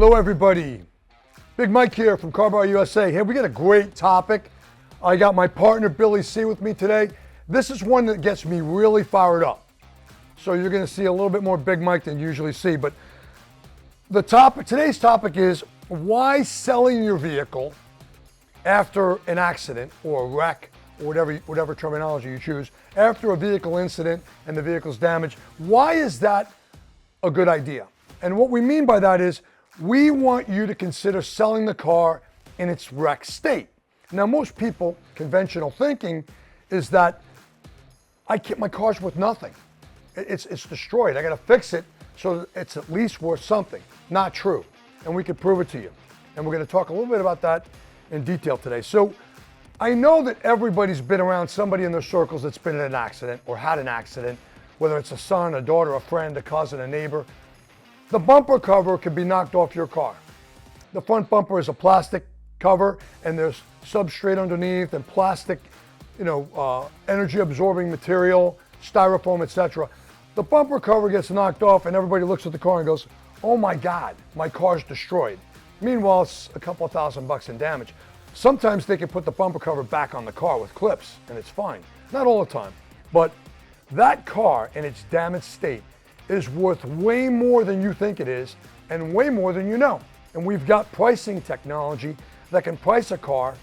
Hello everybody, Big Mike here from CarBuyerUSA. Hey, we got a great topic. I got my partner Billy C with me today. This is one that gets me really fired up. So you're gonna see a little bit more Big Mike than you usually see, but today's topic is why selling your vehicle after an accident or a wreck, or whatever terminology you choose, after a vehicle incident and the vehicle's damaged, why is that a good idea? And what we mean by that is we want you to consider selling the car in its wrecked state. Now, most people, conventional thinking is that my car's worth nothing. It's destroyed. I got to fix it so that it's at least worth something. Not true. And we can prove it to you. And we're going to talk a little bit about that in detail today. So I know that everybody's been around somebody in their circles that's been in an accident or had an accident, whether it's a son, a daughter, a friend, a cousin, a neighbor. The bumper cover can be knocked off your car. The front bumper is a plastic cover and there's substrate underneath and plastic, energy absorbing material, styrofoam, etc. The bumper cover gets knocked off and everybody looks at the car and goes, oh my God, my car's destroyed. Meanwhile, it's a couple of $1,000 in damage. Sometimes they can put the bumper cover back on the car with clips and it's fine. Not all the time, but that car in its damaged state is worth way more than you think it is and way more than you know. And we've got pricing technology that can price a car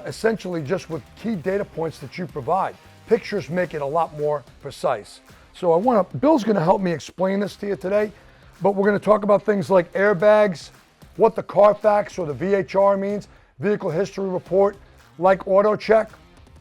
essentially just with key data points that you provide. Pictures make it a lot more precise. So Bill's gonna help me explain this to you today, but we're gonna talk about things like airbags, what the Carfax or the VHR means, vehicle history report, like AutoCheck.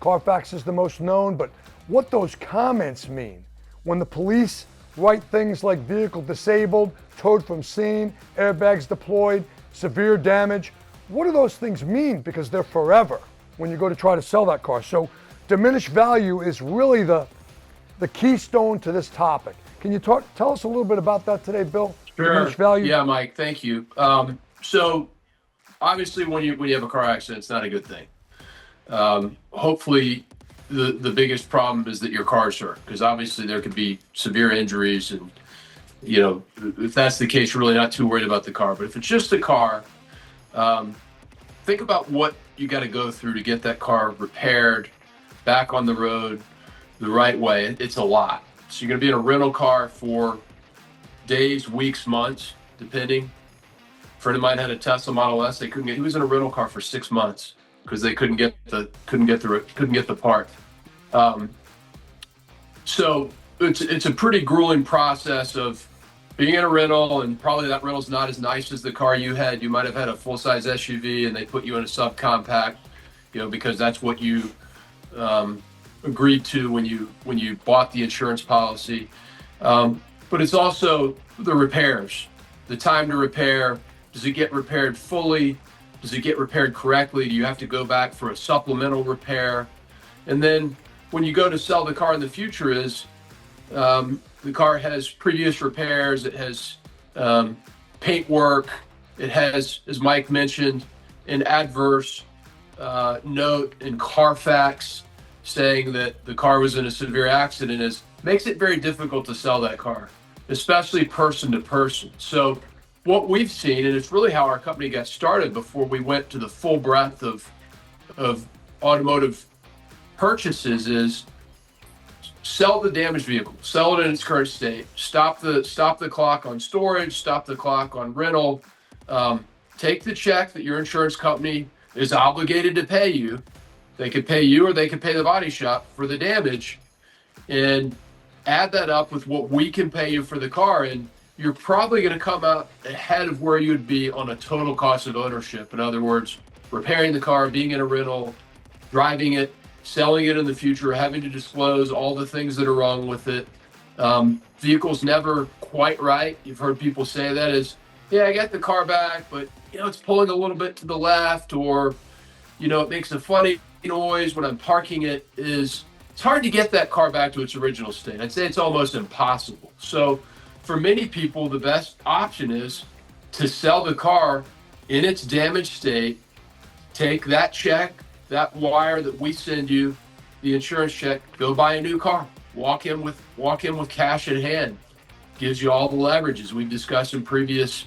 Carfax is the most known, but what those comments mean when the police write things like vehicle disabled, towed from scene, airbags deployed, severe damage. What do those things mean? Because they're forever when you go to try to sell that car. So diminished value is really the keystone to this topic. Can you tell us a little bit about that today, Bill? Sure. Diminished value? Yeah, Mike, thank you. So obviously when you have a car accident, it's not a good thing. Hopefully the biggest problem is that your car's hurt, because obviously there could be severe injuries, and if that's the case, you're really not too worried about the car. But if it's just the car, think about what you got to go through to get that car repaired, back on the road the right way. It's a lot. So you're going to be in a rental car for days, weeks, months, depending. A friend of mine had a Tesla Model S. He was in a rental car for 6 months because they couldn't get the part. So it's a pretty grueling process of being in a rental, and probably that rental's not as nice as the car you had. You might have had a full-size SUV and they put you in a subcompact, because that's what you agreed to when you bought the insurance policy. But it's also the repairs, the time to repair. Does it get repaired fully? Does it get repaired correctly? Do you have to go back for a supplemental repair? And then when you go to sell the car in the future, the car has previous repairs, it has paint work, it has, as Mike mentioned, an adverse note in Carfax saying that the car was in a severe accident, makes it very difficult to sell that car, especially person to person. So what we've seen, and it's really how our company got started before we went to the full breadth of automotive purchases, is sell the damaged vehicle, sell it in its current state, stop the clock on storage, stop the clock on rental, take the check that your insurance company is obligated to pay you. They could pay you or they could pay the body shop for the damage, and add that up with what we can pay you for the car, and you're probably going to come out ahead of where you'd be on a total cost of ownership. In other words, repairing the car, being in a rental, driving it, selling it in the future, having to disclose all the things that are wrong with it. Vehicle's never quite right. You've heard people say that is, yeah, I got the car back, but it's pulling a little bit to the left, or it makes a funny noise when I'm parking it. It's hard to get that car back to its original state. I'd say it's almost impossible. So for many people, the best option is to sell the car in its damaged state, take that check, that wire that we send you, the insurance check, go buy a new car. Walk in with cash in hand. Gives you all the leverage, as we've discussed in previous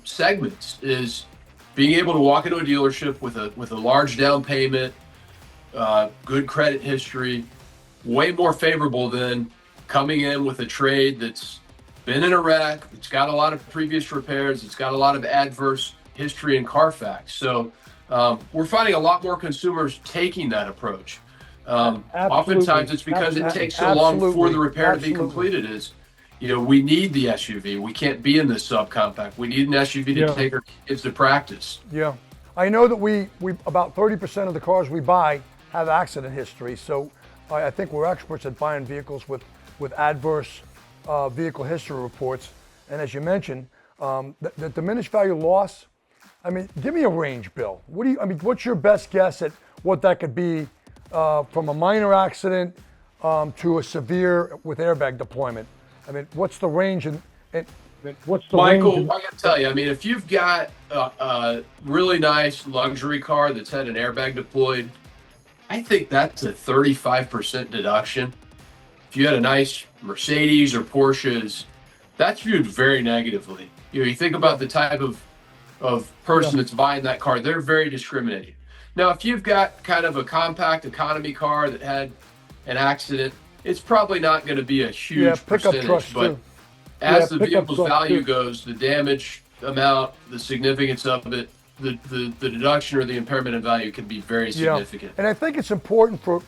segments is being able to walk into a dealership with a large down payment, good credit history, way more favorable than coming in with a trade that's been in a wreck, it's got a lot of previous repairs, it's got a lot of adverse history in Carfax. So we're finding a lot more consumers taking that approach. Oftentimes it's because it takes so long for the repair to be completed. We need the SUV. We can't be in this subcompact. We need an SUV to take our kids to practice. Yeah. I know that we about 30% of the cars we buy have accident history. So I think we're experts at buying vehicles with adverse vehicle history reports. And as you mentioned, the diminished value loss, I mean, give me a range, Bill. What's your best guess at what that could be from a minor accident to a severe with airbag deployment? I mean, what's the range? Michael, I gotta tell you, I mean, if you've got a really nice luxury car that's had an airbag deployed, I think that's a 35% deduction. If you had a nice Mercedes or Porsches, that's viewed very negatively. You think about the type of person that's buying that car, they're very discriminating. Now, if you've got kind of a compact economy car that had an accident, it's probably not going to be a huge percentage, but as the vehicle's value goes, the damage amount, the significance of it, the deduction or the impairment in value can be very significant. And I think it's important for,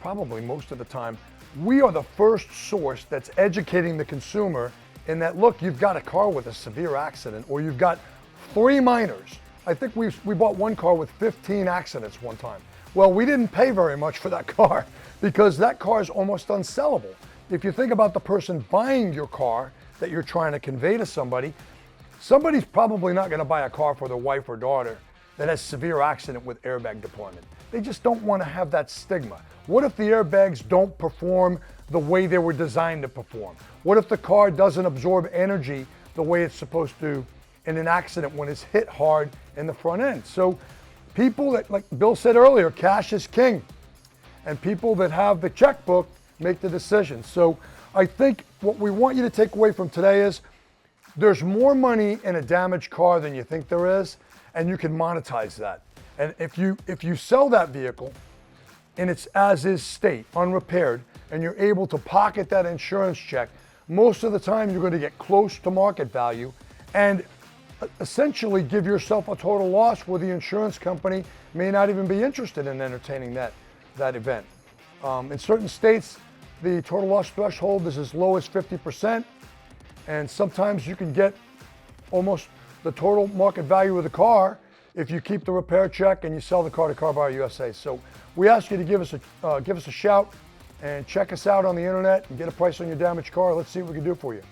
probably most of the time, we are the first source that's educating the consumer in that, look, you've got a car with a severe accident, or you've got 3 minors. I think we bought one car with 15 accidents one time. Well, we didn't pay very much for that car because that car is almost unsellable. If you think about the person buying your car that you're trying to convey to somebody's probably not going to buy a car for their wife or daughter that has severe accident with airbag deployment. They just don't want to have that stigma. What if the airbags don't perform the way they were designed to perform? What if the car doesn't absorb energy the way it's supposed to in an accident when it's hit hard in the front end? So people that, like Bill said earlier, cash is king. And people that have the checkbook make the decision. So I think what we want you to take away from today is there's more money in a damaged car than you think there is, and you can monetize that. And if you sell that vehicle in its as-is state, unrepaired, and you're able to pocket that insurance check, most of the time you're going to get close to market value and essentially give yourself a total loss where the insurance company may not even be interested in entertaining that event. In certain states, the total loss threshold is as low as 50%, and sometimes you can get almost the total market value of the car if you keep the repair check and you sell the car to CarBuyerUSA. So we ask you to give us a shout and check us out on the internet and get a price on your damaged car. Let's see what we can do for you.